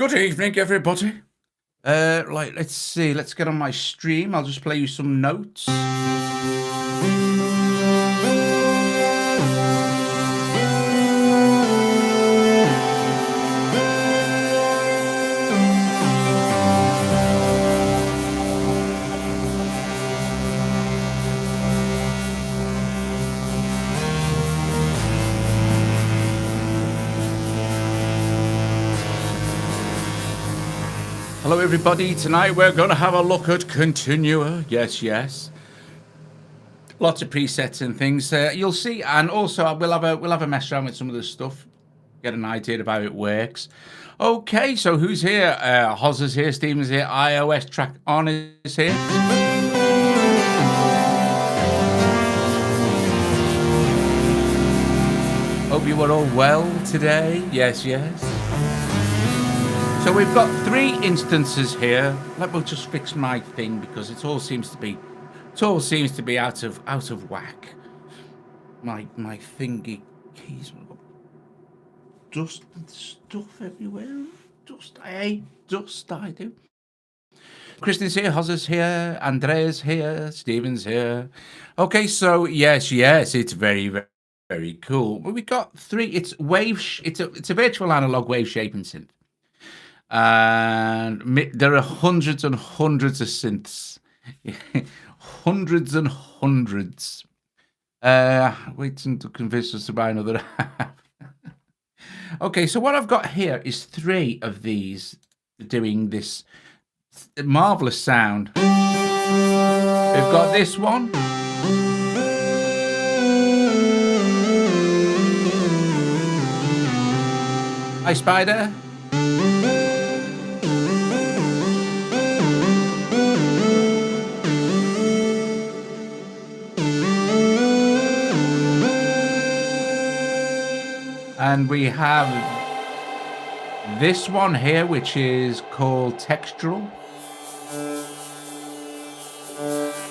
Good evening, everybody. Let's see. Let's get on my stream. I'll just play you some notes. Hello, everybody. Tonight we're going to have a look at Continua. Yes. Lots of presets and things. You'll see, and also we'll have a mess around with some of this stuff. Get an idea of how it works. Okay, so who's here? Hoz is here. Steven's here. iOS track on is here. Hope you were all well today. Yes. So we've got 3 instances here. Let me just fix my thing because it all seems to be out of whack. My thingy keys. Dust and stuff everywhere. I hate dust. I do. Kristen's here. Hoz's here. Andrea's here. Steven's here. Okay, so yes, it's very cool. Well, we got 3. It's it's a virtual analog wave shaping synth. And there are hundreds and hundreds of synths. hundreds and hundreds. Waiting to convince us to buy another app. Okay, so what I've got here is 3 of these doing this marvelous sound. We've got this one. Hi, Spider. And we have this one here, which is called Textural.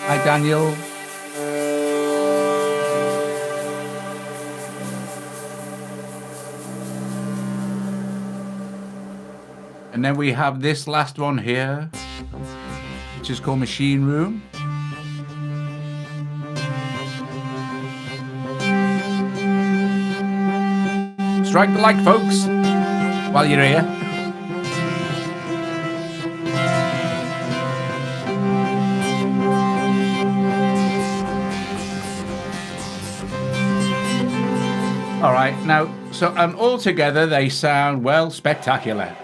Hi, Daniel. And then we have this last one here, which is called Machine Room. Strike the like, folks, while you're here. All right, now, and all together they sound, well, spectacular.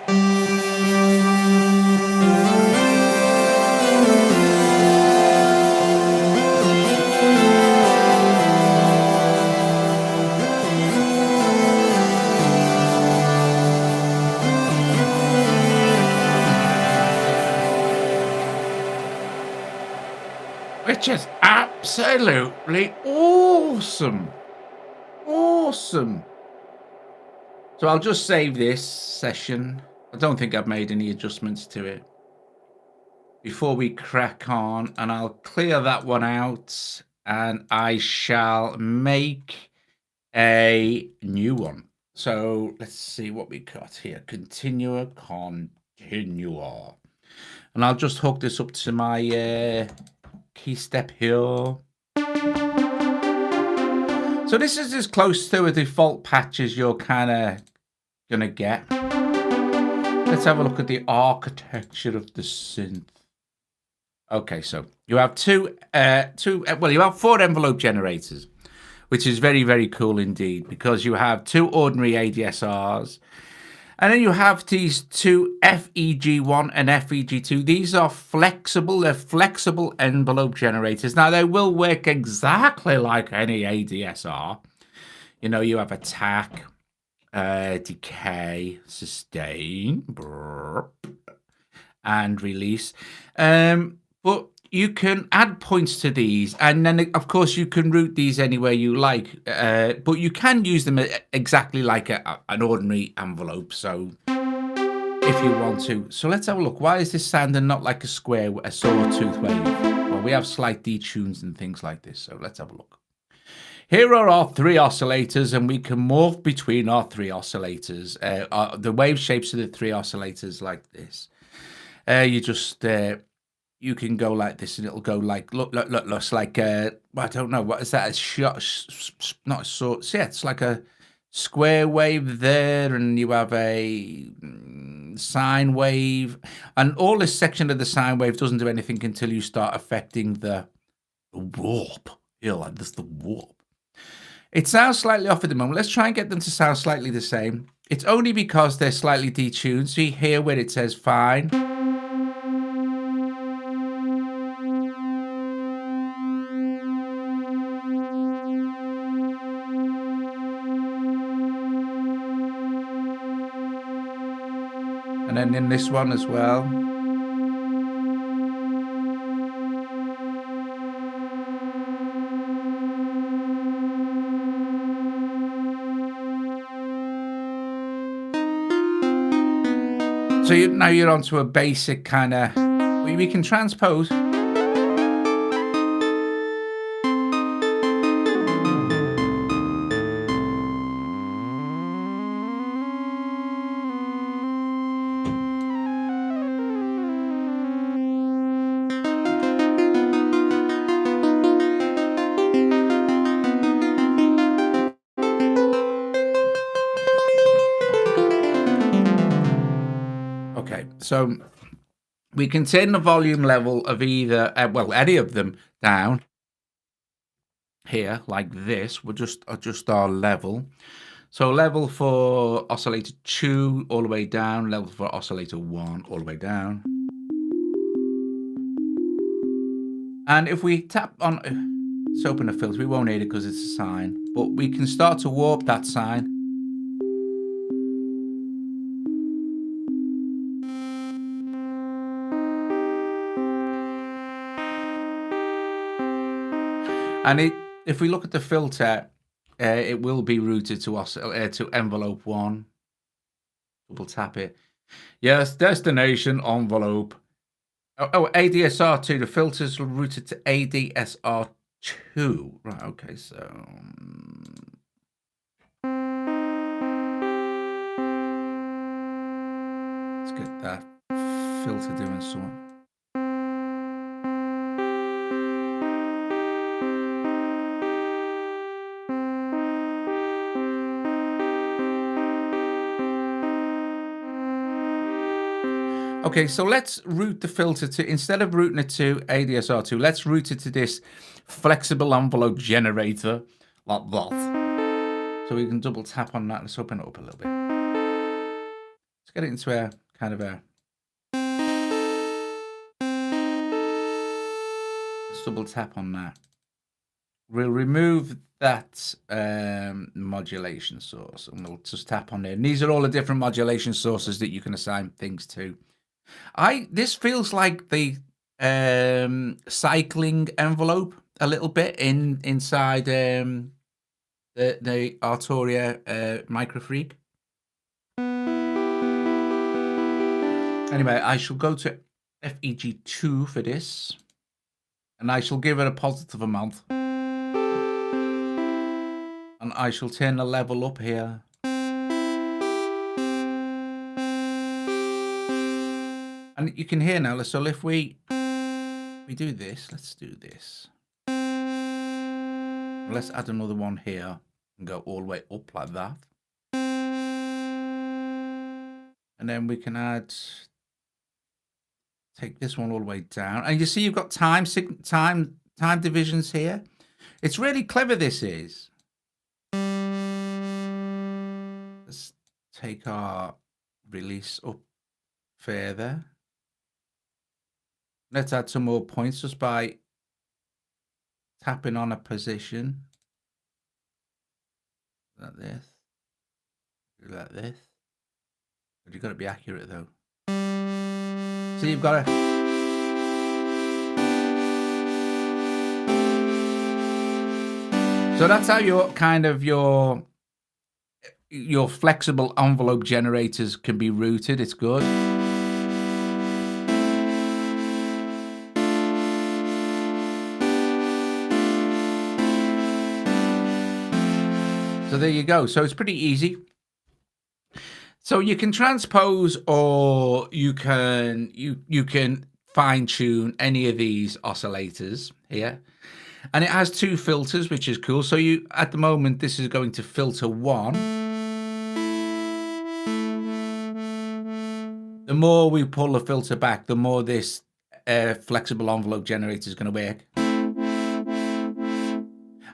Which is absolutely awesome. So I'll just save this session. I don't think I've made any adjustments to it before we crack on, and I'll clear that one out and I shall make a new one. So let's see what we got here. Continua. And I'll just hook this up to my key step here. So this is as close to a default patch as you're kind of gonna get. Let's have a look at the architecture of the synth. Okay, so you have you have 4 envelope generators, which is very cool indeed, because you have 2 ordinary ADSRs. And then you have these 2 FEG1 and FEG2. These are flexible. They're flexible envelope generators. Now, they will work exactly like any ADSR. You know, you have attack, decay, sustain, and release. But you can add points to these, and then of course you can route these anywhere you like, but you can use them exactly like an ordinary envelope, so if you want to. So let's have a look. Why is this sounding not like a sawtooth wave? Well, we have slight detunes and things like this, so let's have a look. Here are our 3 oscillators, and we can morph between our 3 oscillators. The wave shapes of the 3 oscillators like this. You just you can go like this, and it'll go like look, looks like I don't know what is that? A shot, not a sort. Yeah, it's like a square wave there, and you have a sine wave, and all this section of the sine wave doesn't do anything until you start affecting the warp. Yeah, like this, the warp. It sounds slightly off at the moment. Let's try and get them to sound slightly the same. It's only because they're slightly detuned. See here where it says fine. And then in this one as well. So now you're onto a basic kind of, we can transpose. Okay, so we can turn the volume level of either, well, any of them down here like this. We'll just adjust our level. So level for oscillator 2 all the way down, level for oscillator 1 all the way down. And if we tap on, let's open the filter, we won't need it because it's a sine, but we can start to warp that sine. And if we look at the filter, it will be routed to envelope 1. Double tap it. Yes, destination envelope. Oh, ADSR2. The filter's routed to ADSR2. Right, okay, so let's get that filter doing something. Okay, so let's route the filter to, instead of routing it to ADSR2, let's route it to this flexible envelope generator, like that. So we can double tap on that. Let's open it up a little bit. Let's get it into a kind of a... Let's double tap on that. We'll remove that modulation source, and we'll just tap on there. And these are all the different modulation sources that you can assign things to. This feels like the cycling envelope a little bit inside the Arturia Microfreak. Anyway, I shall go to FEG2 for this, and I shall give it a positive amount, and I shall turn the level up here. And you can hear now, so if we do this, let's do this. Let's add another one here and go all the way up like that. And then we can take this one all the way down. And you see you've got time divisions here. It's really clever, this is. Let's take our release up further. Let's add some more points just by tapping on a position. Like this. Like this. But you've got to be accurate though. So you've got to... So that's how your kind of your flexible envelope generators can be routed. It's good. So there you go. So it's pretty easy. So you can transpose, or you can fine tune any of these oscillators here. And it has 2 filters, which is cool. So at the moment, this is going to filter 1. The more we pull the filter back, the more this flexible envelope generator is going to work.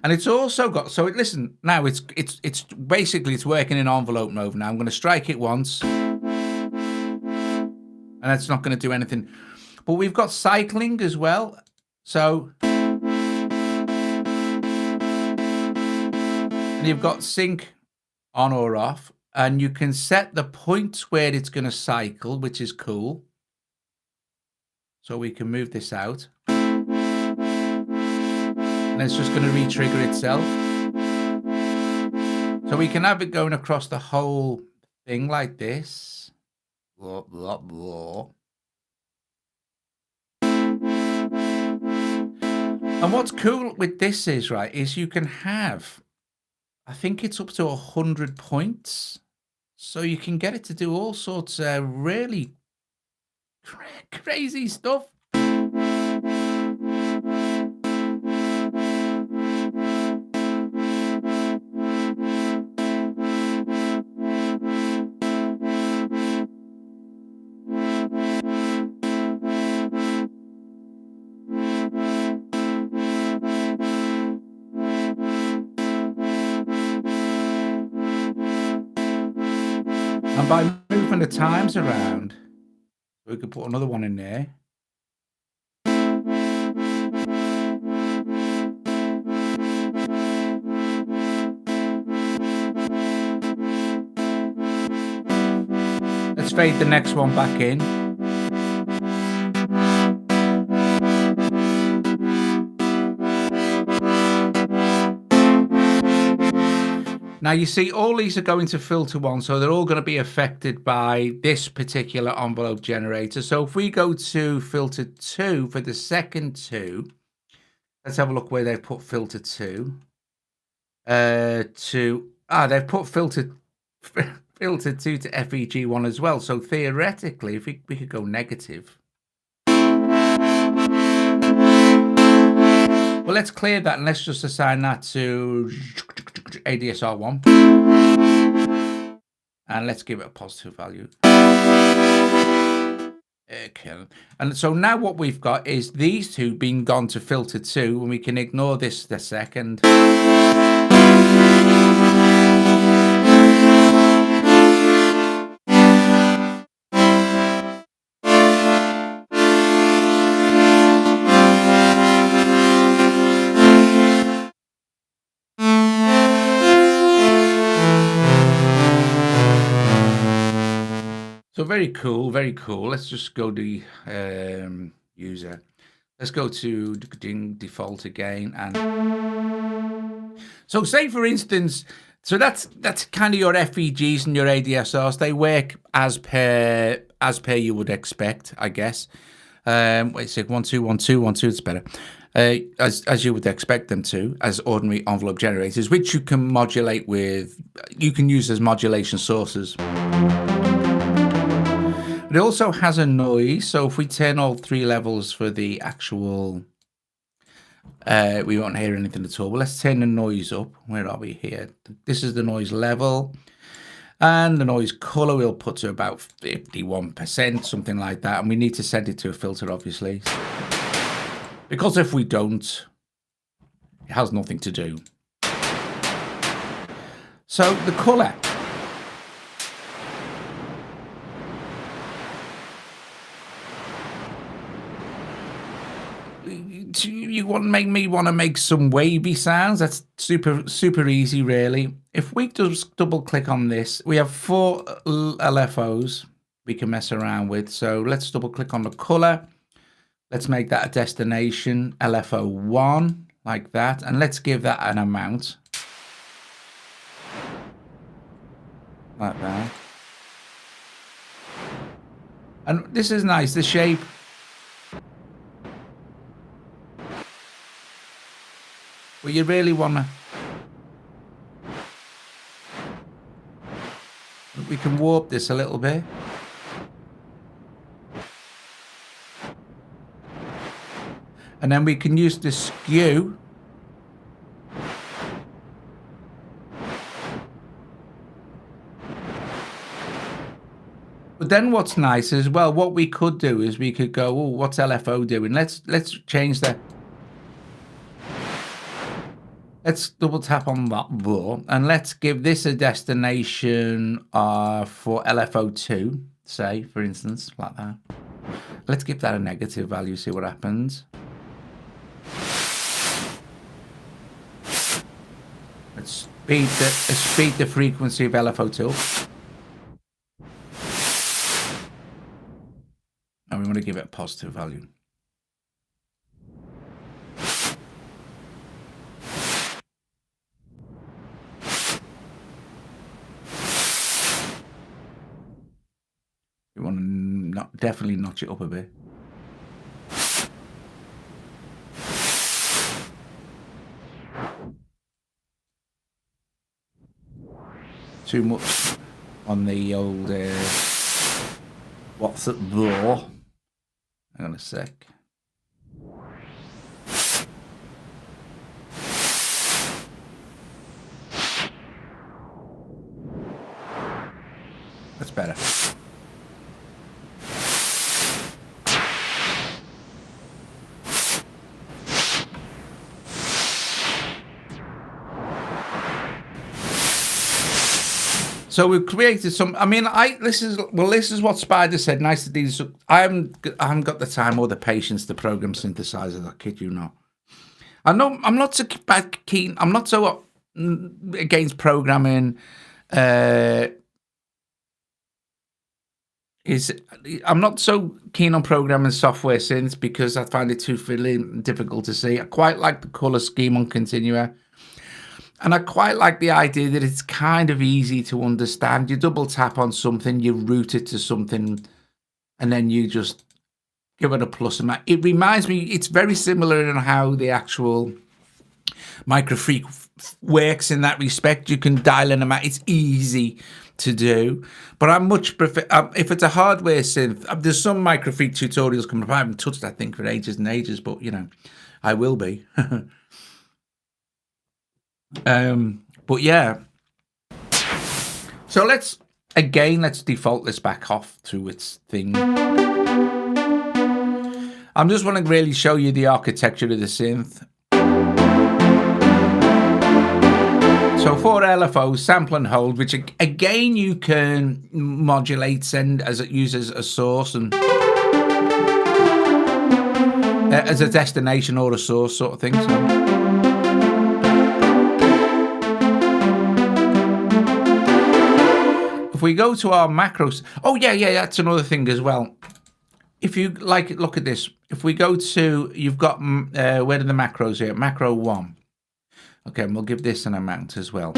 And it's also got, so listen, now it's basically it's working in envelope mode now. I'm going to strike it once, and it's not going to do anything. But we've got cycling as well. So and you've got sync on or off, and you can set the point where it's going to cycle, which is cool. So we can move this out. And it's just going to re-trigger itself. So we can have it going across the whole thing like this. Blah, blah, blah. And what's cool with this is, right, is you can have, I think it's up to 100 points. So you can get it to do all sorts of really crazy stuff. And by moving the times around, we could put another one in there. Let's fade the next one back in. Now you see all these are going to filter 1, so they're all going to be affected by this particular envelope generator. So if we go to filter 2 for the second 2, let's have a look where they've put filter 2. They've put filter 2 to FEG 1 as well. So theoretically, if we could go negative. Well, let's clear that and let's just assign that to ADSR 1. And let's give it a positive value. Okay. And so now what we've got is these 2 being gone to filter 2, and we can ignore this the second. So very cool, very cool. Let's just go to user. Let's go to default again. And so say for instance, so that's kind of your FEGs and your ADSRs. They work as per you would expect, I guess. Wait a sec, 1 2 1 2 1 2. It's better. As you would expect them to, as ordinary envelope generators, which you can modulate with. You can use as modulation sources. It also has a noise, so if we turn all 3 levels for the actual, we won't hear anything at all. But let's turn the noise up. Where are we here? This is the noise level. And the noise color we'll put to about 51%, something like that. And we need to set it to a filter, obviously. Because if we don't, it has nothing to do. So the color. You want to make some wavy sounds. That's super easy, really. If we just double click on this, we have 4 LFOs we can mess around with. So let's double click on the color. Let's make that a destination LFO 1 like that, and let's give that an amount like that. And this is nice. The shape. Well, you really want we can warp this a little bit. And then we can use the skew. But then what's nice is, well, what we could do is we could go, oh, what's LFO doing? Let's change the... Let's double tap on that ball and let's give this a destination for LFO2, say, for instance, like that. Let's give that a negative value, see what happens. Let's speed the frequency of LFO2. And we want to give it a positive value. We want to definitely notch it up a bit. Too much on the old what's it raw? Hang on a sec. That's better. So we've created some. I mean, this is what Spider said. Nice to do this. I haven't got the time or the patience to program synthesizers. I kid you not. I'm not so keen. I'm not so against programming. I'm not so keen on programming software synths because I find it too fiddly, difficult to see. I quite like the color scheme on Continua. And I quite like the idea that it's kind of easy to understand. You double tap on something, you route it to something, and then you just give it a plus. And it reminds me, it's very similar in how the actual microfreak works in that respect. You can dial in a mat. It's easy to do. But I much prefer, if it's a hardware synth, there's some microfreak tutorials coming up. I haven't touched that thing for ages and ages, but, you know, I will be. But yeah, so let's default this back off to its thing. I'm just want to really show you the architecture of the synth. So for LFO, sample and hold, which again you can modulate, send as it uses a source and as a destination or a source sort of thing. So. If we go to our macros, oh yeah, that's another thing as well. If you like, look at this. If we go to, you've got where are the macros here? Macro 1. Okay, and we'll give this an amount as well.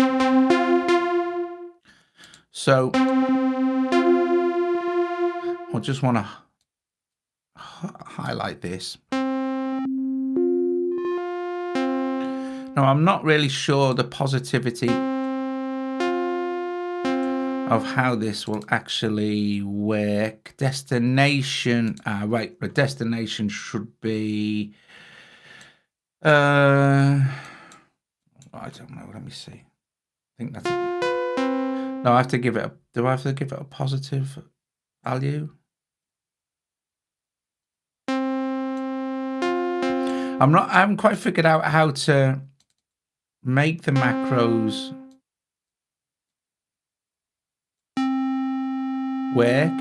So I just want to highlight this. Now I'm not really sure the positivity of how this will actually work. Destination, right, the destination should be, I don't know, let me see. I think that's, no, I have to give it do I have to give it a positive value? I haven't quite figured out how to make the macros work.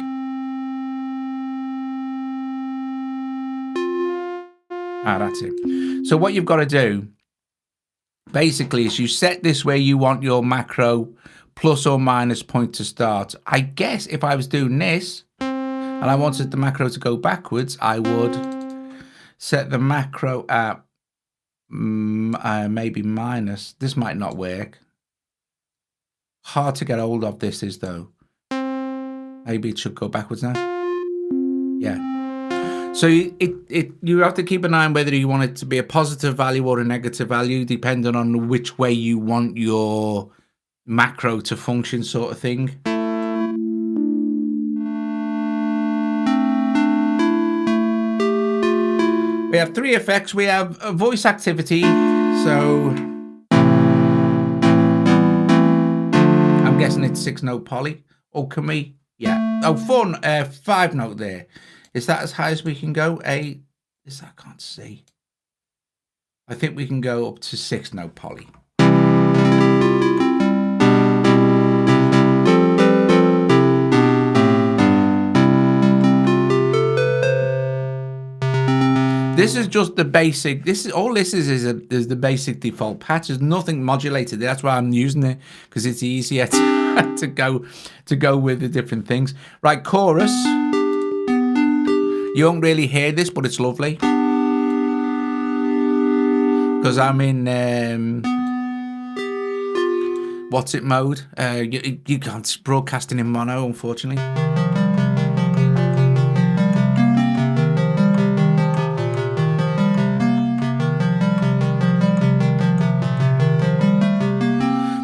That's it. So what you've got to do basically is you set this where you want your macro plus or minus point to start. I guess if I was doing this and I wanted the macro to go backwards, I would set the macro at maybe minus. This might not work. Hard to get hold of this is though. Maybe it should go backwards now. Yeah. So you have to keep an eye on whether you want it to be a positive value or a negative value, depending on which way you want your macro to function, sort of thing. We have 3 effects. We have voice activity. So I'm guessing it's 6-note poly. Or can we? Yeah. Oh, 5-note there. Is that as high as we can go? I can't see. I think we can go up to 6-note poly. This is just the basic. This is the basic default patch. There's nothing modulated. That's why I'm using it, because it's easier to go with the different things. Right, chorus. You won't really hear this, but it's lovely because I'm in what's it mode? You can't. It's broadcasting in mono, unfortunately.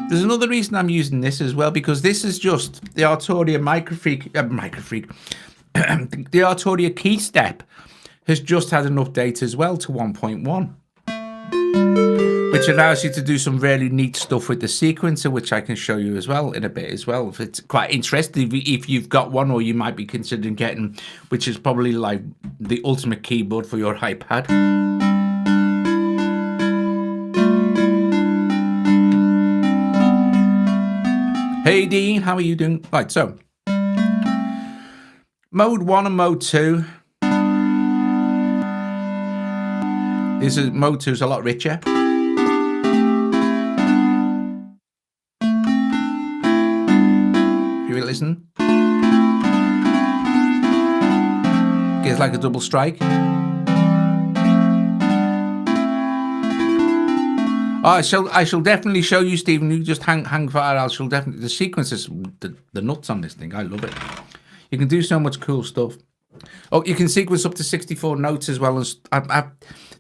There's another reason I'm using this as well, because this is just the Arturia Microfreak. The Arturia key step has just had an update as well to 1.1, which allows you to do some really neat stuff with the sequencer, which I can show you as well in a bit as well. If it's quite interesting, if you've got one, or you might be considering getting, which is probably like the ultimate keyboard for your iPad. Hey Dean, how are you doing? Right, so mode 1 and mode 2. Mode 2 is a lot richer. If you listen, it's like a double strike. Oh, I shall definitely show you, Stephen. You just hang fire. I shall definitely. The sequence is the nuts on this thing. I love it. You can do so much cool stuff. Oh, you can sequence up to 64 notes as well. As I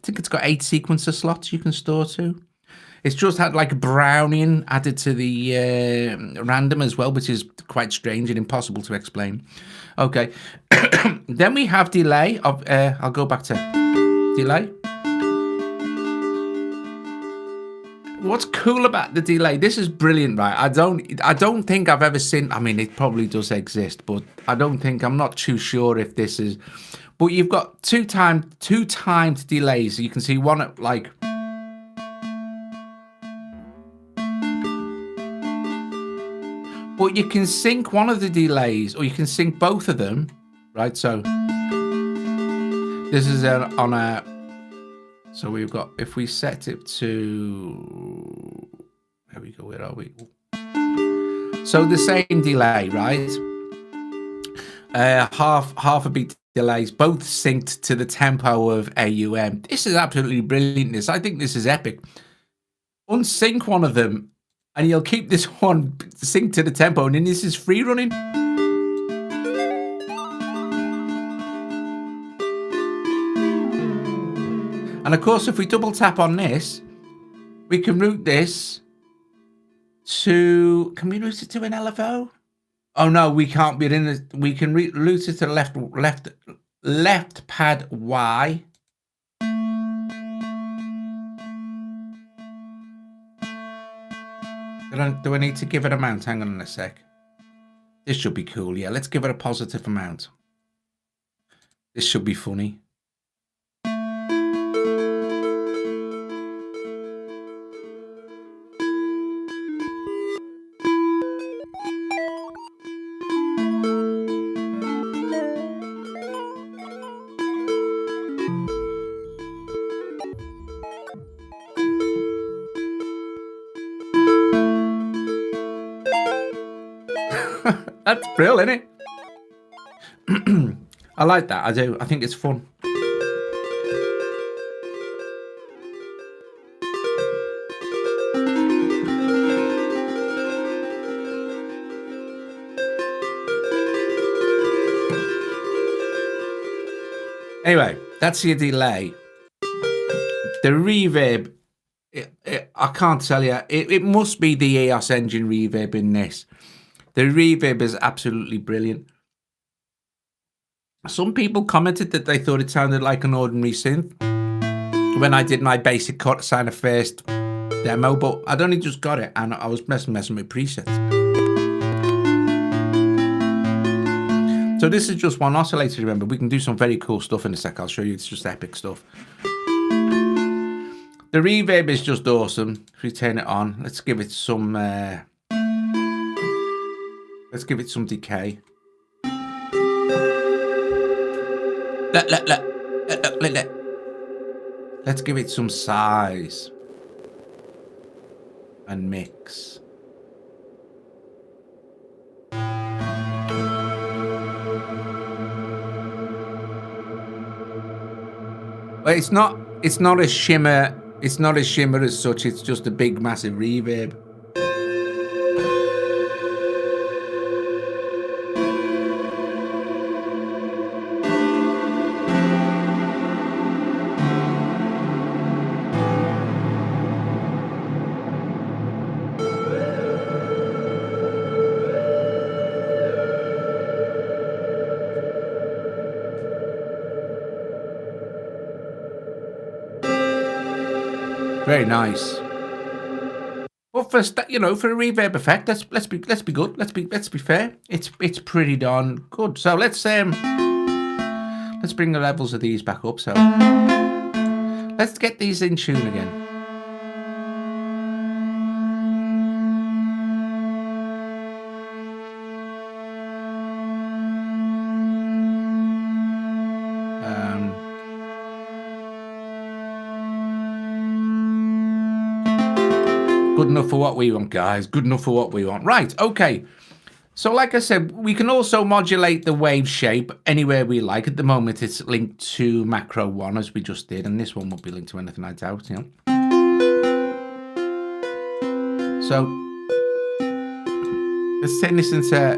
think it's got 8 sequencer slots you can store to. It's just had like a Brownian added to the random as well, which is quite strange and impossible to explain. Okay, then we have delay. I'll go back to delay. What's cool about the delay? This is brilliant, right? I don't think I've ever seen. I mean, it probably does exist, but I'm not too sure if this is. But you've got two timed delays. You can see one at like. But you can sync one of the delays, or you can sync both of them, right? So this is on a. So we've got, if we set it to, there we go, where are we? So the same delay, right? Half a beat delays, both synced to the tempo of AUM. This is absolutely brilliant. I think this is epic. Unsync one of them, and you'll keep this one synced to the tempo, and then this is free running. And of course, if we double tap on this, we can route this to. Can we route it to an LFO? Oh no, we can't. We can route it to left pad Y. Do I need to give it a mount? Hang on a sec. This should be cool. Yeah, let's give it a positive amount. This should be funny. That's brilliant, isn't it? I like that. I do. I think it's fun. Anyway, that's your delay. The reverb, I can't tell you. It must be the EOS engine reverb in this. The reverb is absolutely brilliant. Some people commented that they thought it sounded like an ordinary synth. when I did my basic cut sign of first demo, but I'd only just got it and I was messing with presets. So this is just one oscillator, remember. We can do some very cool stuff in a sec. I'll show you. It's just epic stuff. The reverb is just awesome. If we turn it on, let's give it some decay. Let's give it some size and mix. But it's not a shimmer. It's not a shimmer as such. It's just a big, massive reverb. Very nice. Well, for for a reverb effect, let's be good. Let's be fair. It's pretty darn good. So let's bring the levels of these back up. So let's get these in tune again. Good enough for what we want, guys. Good enough for what we want. Right, okay. So like I said, we can also modulate the wave shape anywhere we like. At the moment, it's linked to macro 1, as we just did. And this one won't be linked to anything, I doubt, So, let's turn this into...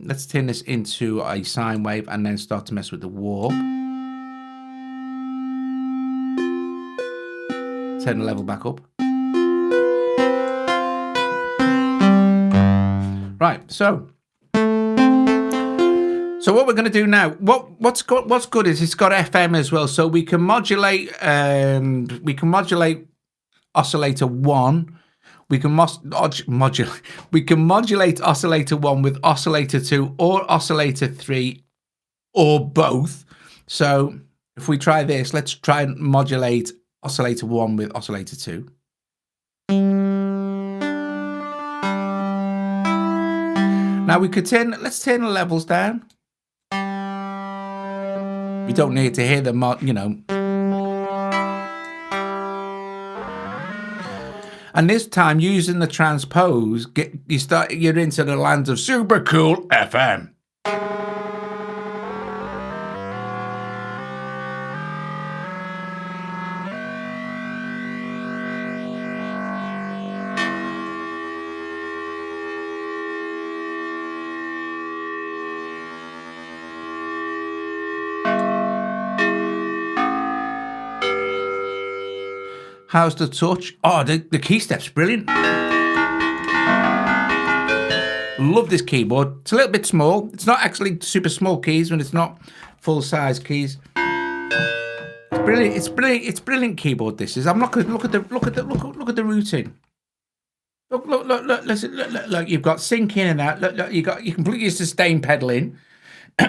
let's turn this into a sine wave and then start to mess with the warp. Turn the level back up. Right, so what we're going to do now? What's good is it's got FM as well, so we can modulate. Oscillator 1. We can modulate. We can modulate oscillator 1 with oscillator 2 or oscillator 3 or both. So if we try this, let's try and modulate oscillator 1 with oscillator 2. Now let's turn the levels down. We don't need to hear them, And this time, using the transpose, you're into the land of super cool FM. How's the touch? Oh, the key step's brilliant. Love this keyboard. It's a little bit small. It's not actually super small keys when it's not full size keys. It's brilliant. It's brilliant. It's brilliant keyboard. This is. I'm not going to look at the routing. Look. Listen. Look. You've got sync in and out. Look. You can put your sustain pedal in.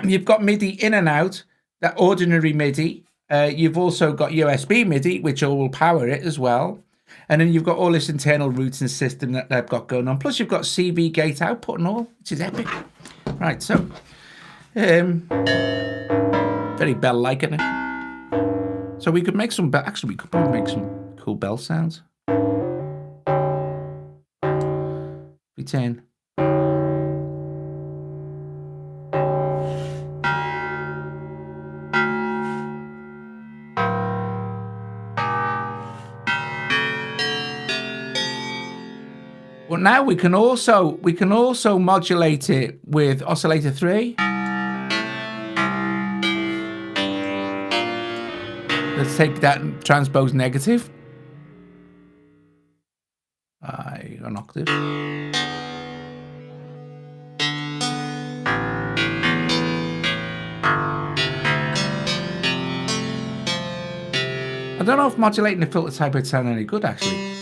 You've got MIDI in and out. That ordinary MIDI. You've also got USB MIDI, which will power it as well. And then you've got all this internal routing system that they've got going on. Plus, you've got CV gate output and all, which is epic. Right, so very bell-like, isn't it? So we could make some. Actually, we could probably make some cool bell sounds. We turn. Well, now we can also modulate it with oscillator 3. Let's take that and transpose negative. An octave. I don't know if modulating the filter type would sound any good, actually.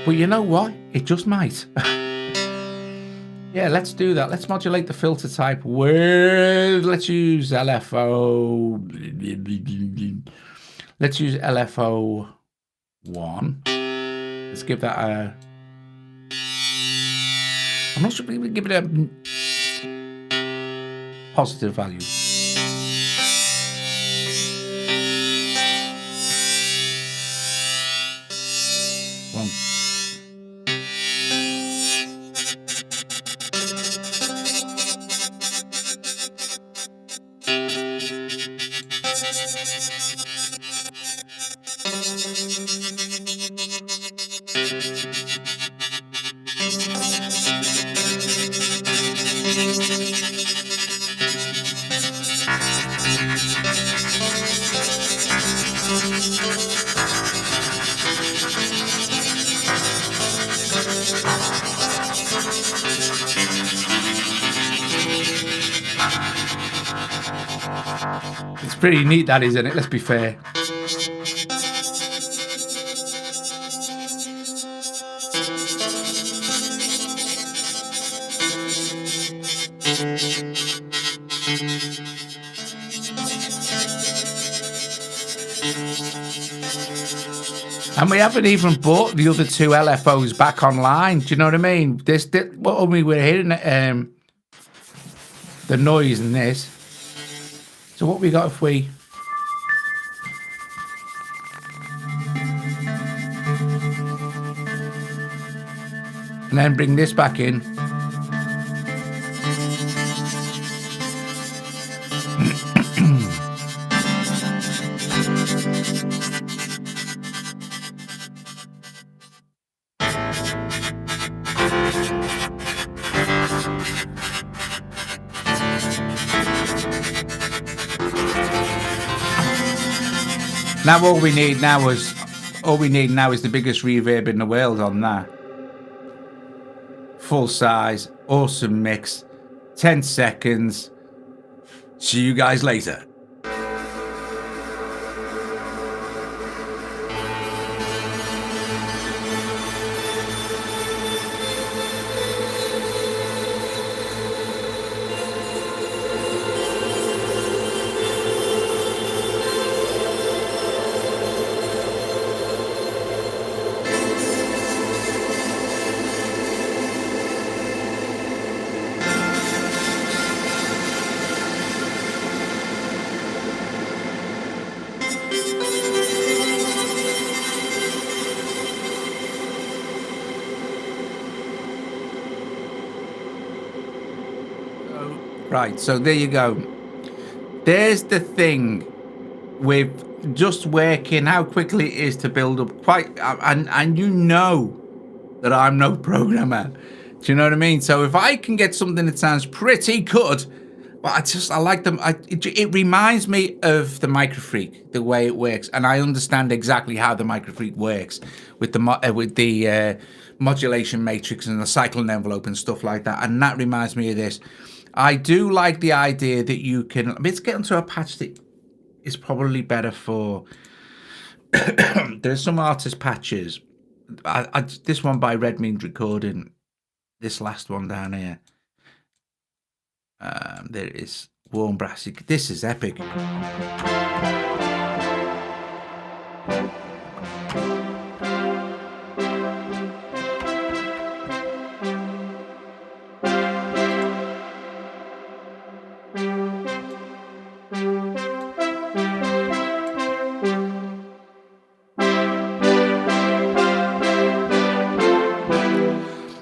But you know what? It just might. Yeah, let's do that. Let's modulate the filter type with... Let's use LFO... Let's use LFO 1. Let's give that a... I'm not sure if we would give it a positive value. One. It's pretty neat, that, isn't it? Let's be fair. And we haven't even bought the other two LFOs back online. Do you know what I mean? What we were hearing the noise in this. So what we got if we... And then bring this back in. Now all we need now is the biggest reverb in the world on that. Full size, awesome mix, 10 seconds. See you guys later. Right, so there you go. There's the thing with just working, how quickly it is to build up and you know that I'm no programmer. Do you know what I mean? So if I can get something that sounds pretty good, well, I like them. It reminds me of the Microfreak, the way it works, and I understand exactly how the Microfreak works with the modulation matrix and the cyclone envelope and stuff like that. And that reminds me of this. I do like the idea that you can... Let's get into a patch that is probably better for... There's some artist patches. This one by Red Means Recording. This last one down here. There is Warm Brassy. This is epic.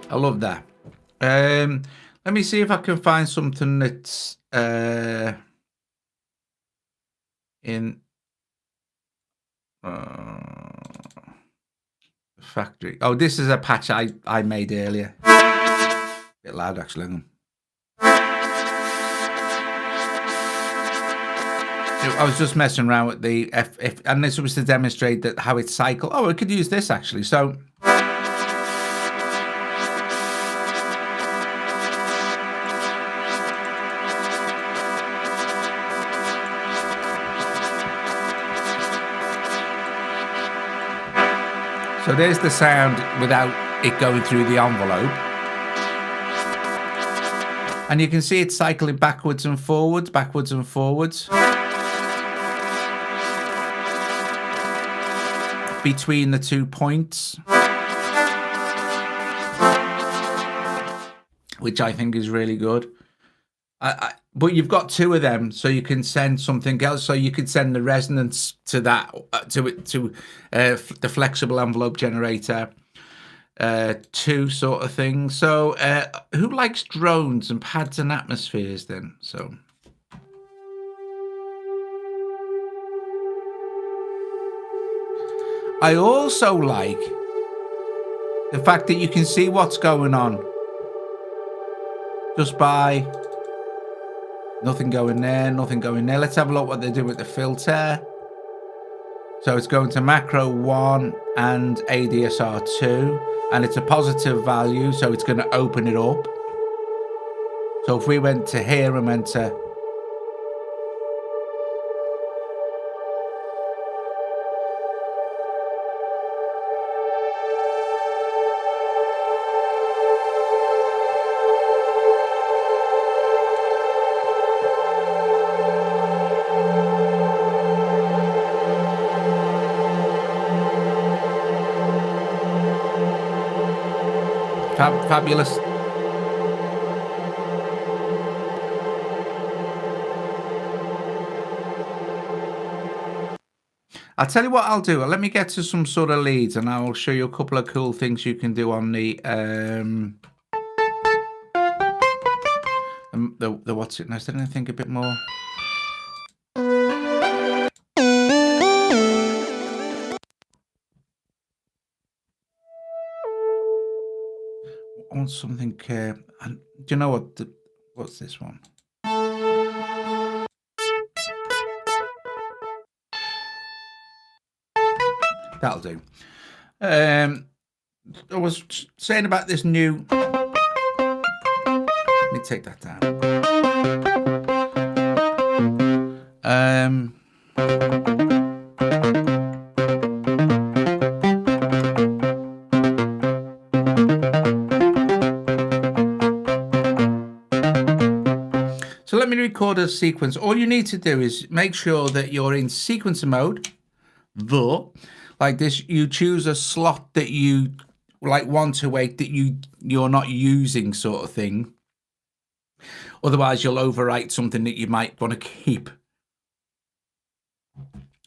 I love that. Let me see if I can find something that's in factory. Oh, this is a patch I made earlier. A bit loud, actually. I was just messing around with the F, and this was to demonstrate that how it cycles. Oh, I could use this actually. So. So there's the sound without it going through the envelope. And you can see it cycling backwards and forwards, backwards and forwards. Between the 2 points. Which I think is really good. But you've got 2 of them, so you can send something else. So you could send the resonance to that, to the flexible envelope generator. 2 sort of things. So who likes drones and pads and atmospheres then? So I also like the fact that you can see what's going on just by nothing going there, nothing going there. Let's have a look what they do with the filter. So it's going to macro 1 and ADSR 2, and it's a positive value, so it's going to open it up. So if we went to here and went to fabulous. I'll tell you what I'll do. Let me get to some sort of leads and I'll show you a couple of cool things you can do on the what's it now? Didn't I think a bit more? I want something. And do you know what? What's this one? That'll do. I was saying about this new. Let me take that down. So let me record a sequence. All you need to do is make sure that you're in sequencer mode. Like this, you choose a slot that you like 1 to 8 that you're not using, sort of thing. Otherwise, you'll overwrite something that you might want to keep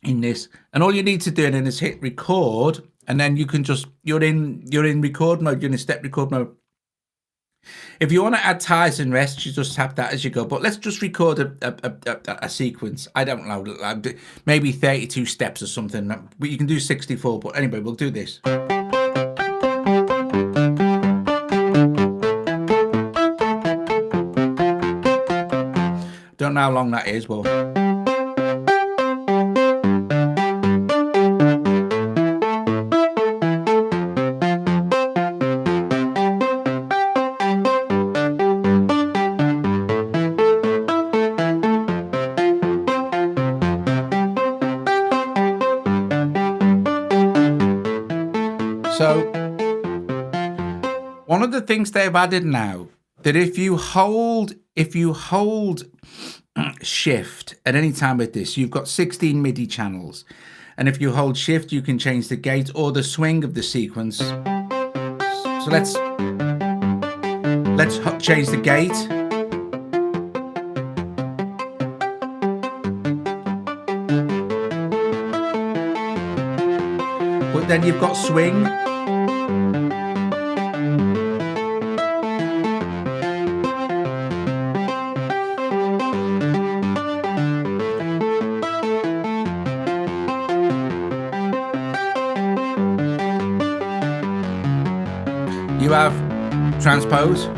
in this. And all you need to do then is hit record, and then you can just you're in record mode. You're in step record mode. If you want to add ties and rests, you just tap that as you go. But let's just record a sequence. I don't know, maybe 32 steps or something. But you can do 64. But anyway, we'll do this. Don't know how long that is, but. So, one of the things they've added now, that if you hold shift at any time with this, you've got 16 MIDI channels. And if you hold shift, you can change the gate or the swing of the sequence. So let's change the gate. But then you've got swing. You have transpose.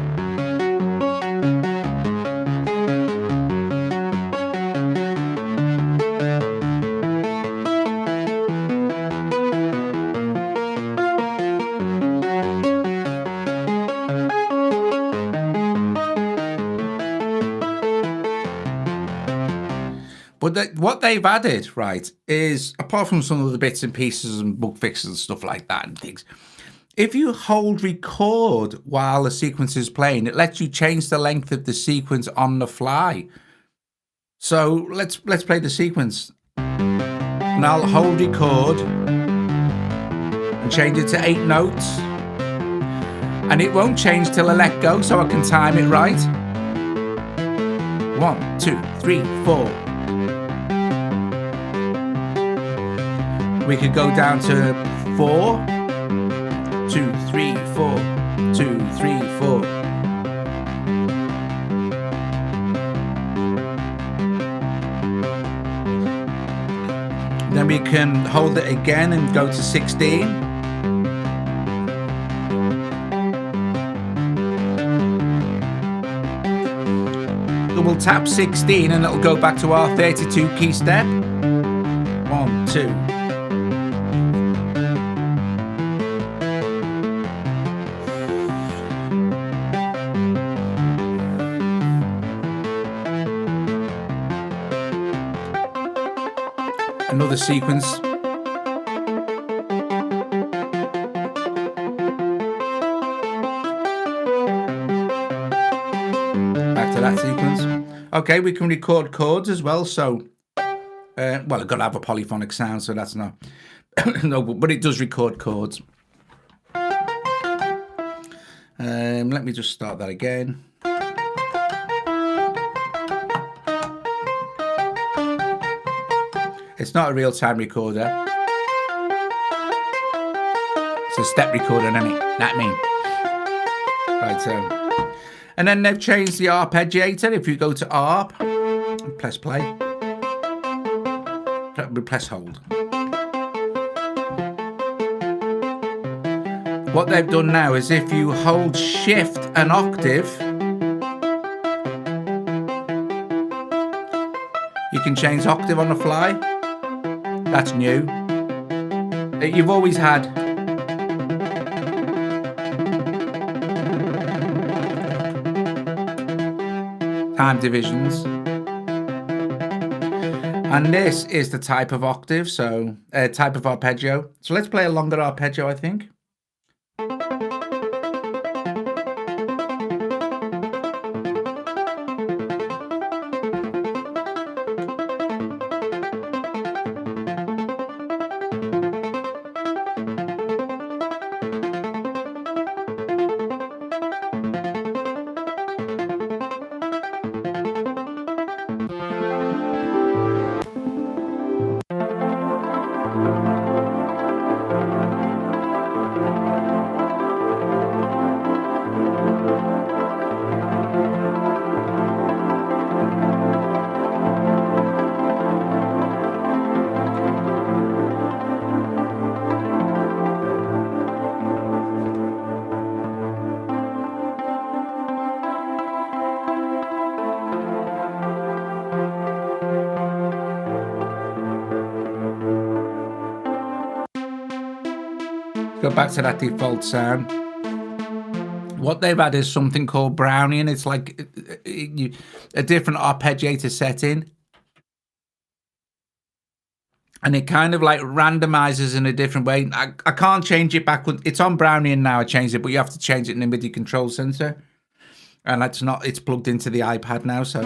But what they've added, right, is apart from some of the bits and pieces and bug fixes and stuff like that and things, if you hold record while the sequence is playing, it lets you change the length of the sequence on the fly. So let's play the sequence. And I'll hold record and change it to 8 notes. And it won't change till I let go, so I can time it right. 1, 2, 3, 4. We could go down to 4, 2, 3, 4, 2, 3, 4. Then we can hold it again and go to 16. We'll tap 16 and it'll go back to our 32 key step. 1, 2. Another sequence. Back to that sequence. Okay, we can record chords as well. So, well, I've got to have a polyphonic sound, so that's not. No, but it does record chords. Let me just start that again. It's not a real-time recorder. It's a step recorder, isn't it? That mean. Right, so. And then they've changed the Arpeggiator. If you go to Arp, press play, press hold. What they've done now is if you hold shift an octave, you can change octave on the fly. That's new. You've always had time divisions, and this is the type of octave, so type of arpeggio. So let's play a longer arpeggio, I think. Go back to that default sound. What they've had is something called Brownian. It's like a different arpeggiator setting. And it kind of like randomizes in a different way. I can't change it back. It's on Brownian now. I changed it, but you have to change it in the MIDI control center. And it's plugged into the iPad now. So,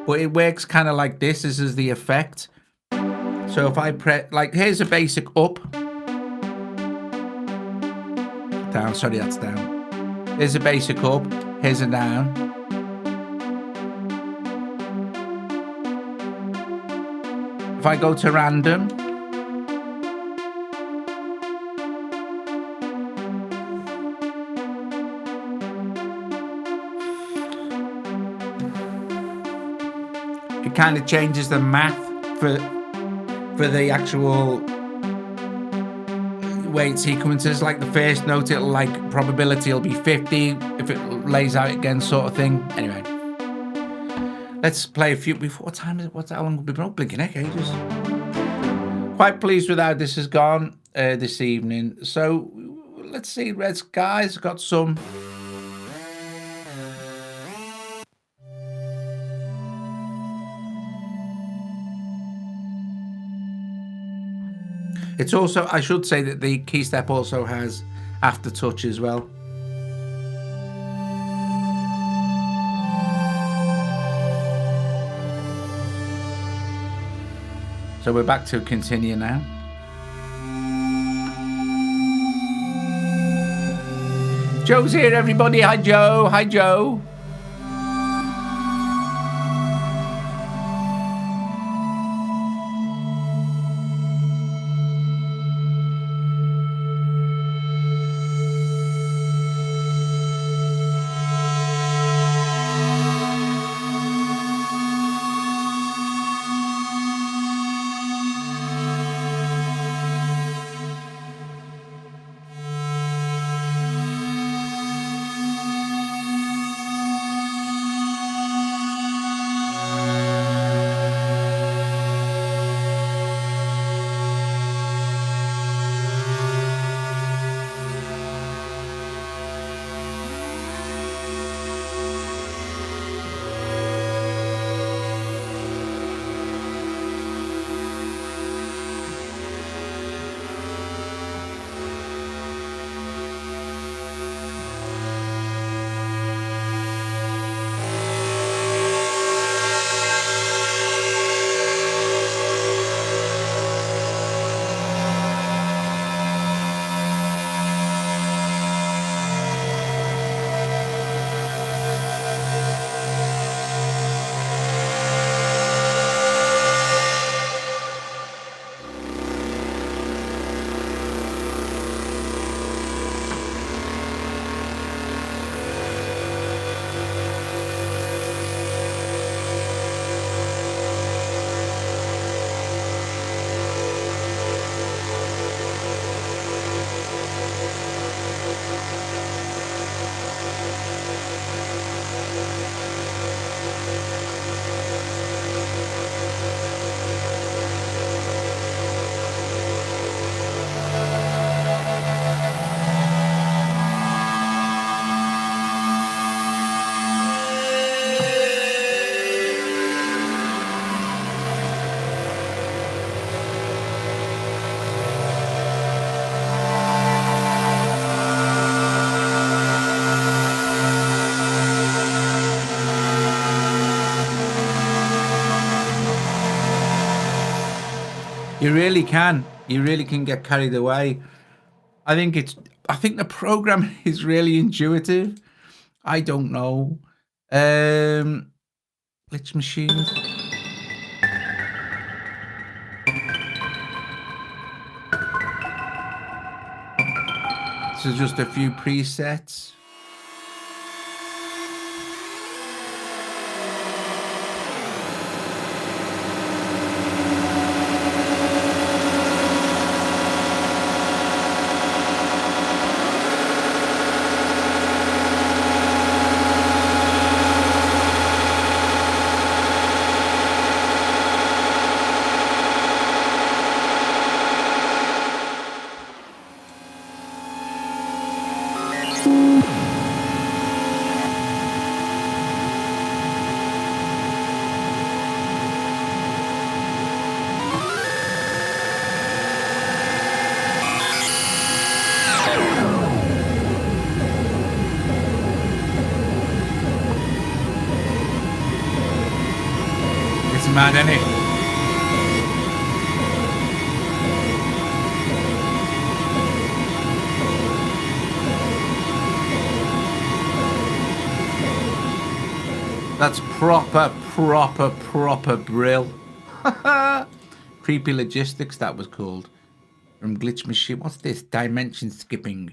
but it works kind of like this. This is the effect. So if I press, like, here's a basic up. Down, sorry, that's down. Here's a basic up, here's a down. If I go to random, it kind of changes the math for the actual way it sequences. Like the first note, it'll like probability will be 50 if it lays out again, sort of thing. Anyway, let's play a few. Before, what time is it? What's that one? We've been blinking heck ages. Quite pleased with how this has gone this evening. So let's see. Red Skies got some. It's also, I should say that the key step also has aftertouch as well. So we're back to Continua now. Joe's here, everybody. Hi, Joe. Hi, Joe. You really can. You really can get carried away. I think the program is really intuitive. I don't know. Glitch machines. So just a few presets. Mad, isn't it? That's proper brill. Creepy Logistics, that was called. From Glitch Machine. What's this? Dimension skipping.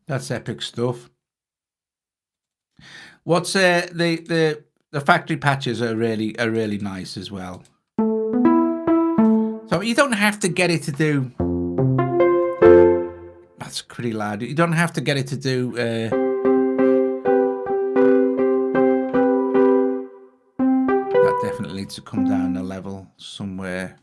That's epic stuff. What's the factory patches are really nice as well. So you don't have to get it to do that's pretty loud. You don't have to get it to do. That definitely needs to come down a level somewhere.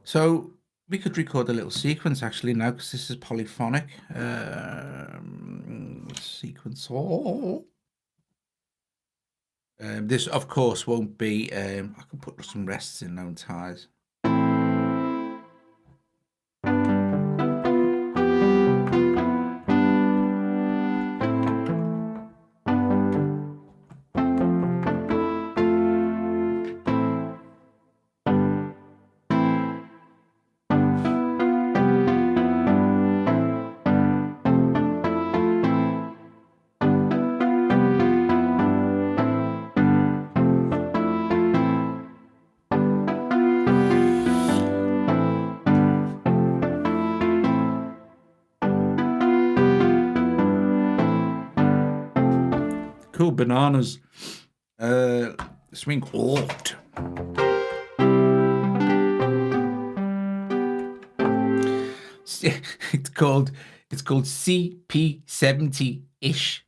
So we could record a little sequence actually now, because this is polyphonic. Sequence. This, of course, won't be. I can put some rests in known ties. Cool bananas. Swing out. It's called CP70-ish.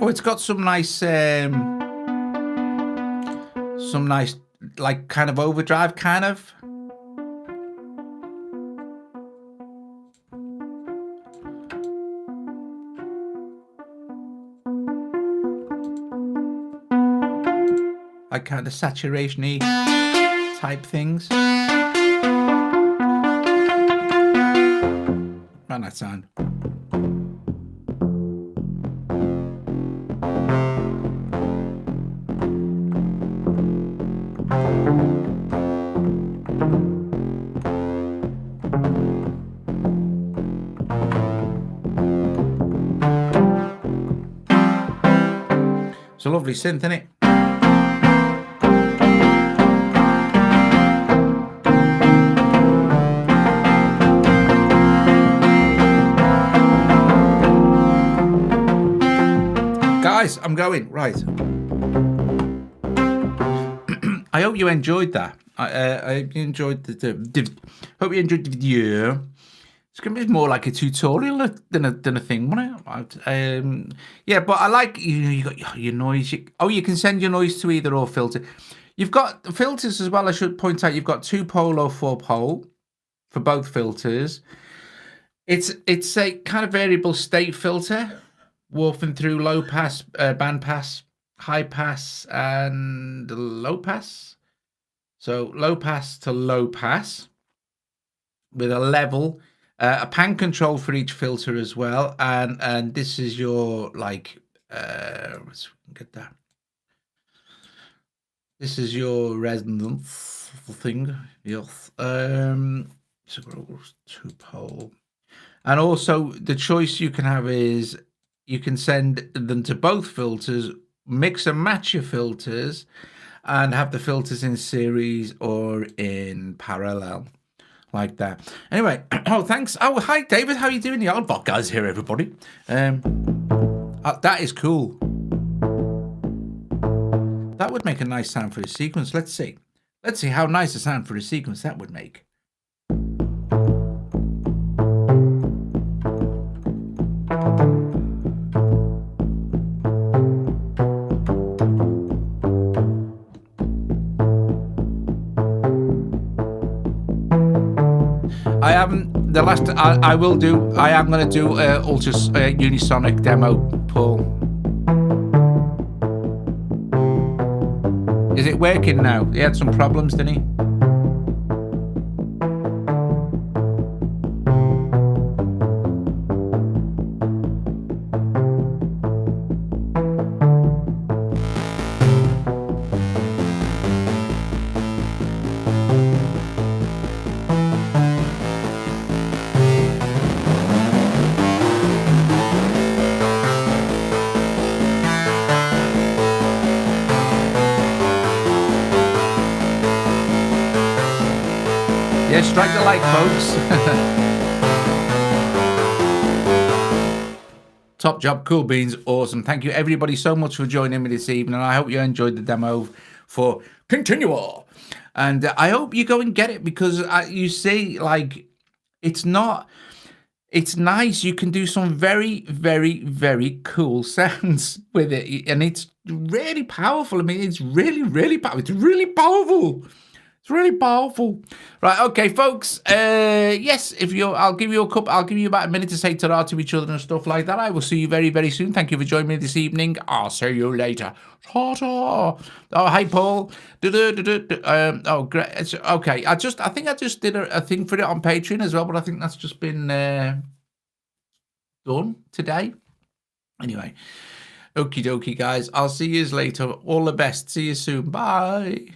Oh, it's got some nice, like, kind of overdrive, kind of. Like kind of saturation-y type things. Man, that sound. It's a lovely synth, isn't it? Guys, I'm going right. I hope you enjoyed that. I enjoyed hope you enjoyed the video. It's gonna be more like a tutorial than a thing, won't it? Yeah, but I like you got your noise. You can send your noise to either or filter. You've got filters as well. I should point out you've got 2 pole or 4 pole for both filters. It's a kind of variable state filter, warping through low pass, band pass, high pass, and low pass. So low pass to low pass with a level. A pan control for each filter as well, and this is your like let's get that. This is your resonance thing, yes. So 2 pole, and also the choice you can have is you can send them to both filters, mix and match your filters, and have the filters in series or in parallel. Like that. Anyway, oh, thanks. Oh, hi, David. How are you doing? The old bot guys here, everybody. That is cool. That would make a nice sound for a sequence. Let's see. Let's see how nice a sound for a sequence that would make. I am the last. I will do. I am going to do Ultra Unisonic demo, Paul. Is it working now? He had some problems, didn't he? Yeah, strike the like, folks. Top job, cool beans, awesome. Thank you everybody so much for joining me this evening. I hope you enjoyed the demo for Continuo. And I hope you go and get it, because you see, like, it's nice. You can do some very, very, very cool sounds with it. And it's really powerful. I mean, it's really, really powerful. It's really powerful. It's really powerful. Right, okay, folks. Yes, I'll give you about a minute to say ta-ra to each other and stuff like that. I will see you very, very soon. Thank you for joining me this evening. I'll see you later. Ta-ta. Oh, hi, Paul. Oh, great. Okay, I think I just did a thing for it on Patreon as well, but I think that's just been done today. Anyway, okie dokie, guys. I'll see you later. All the best. See you soon. Bye.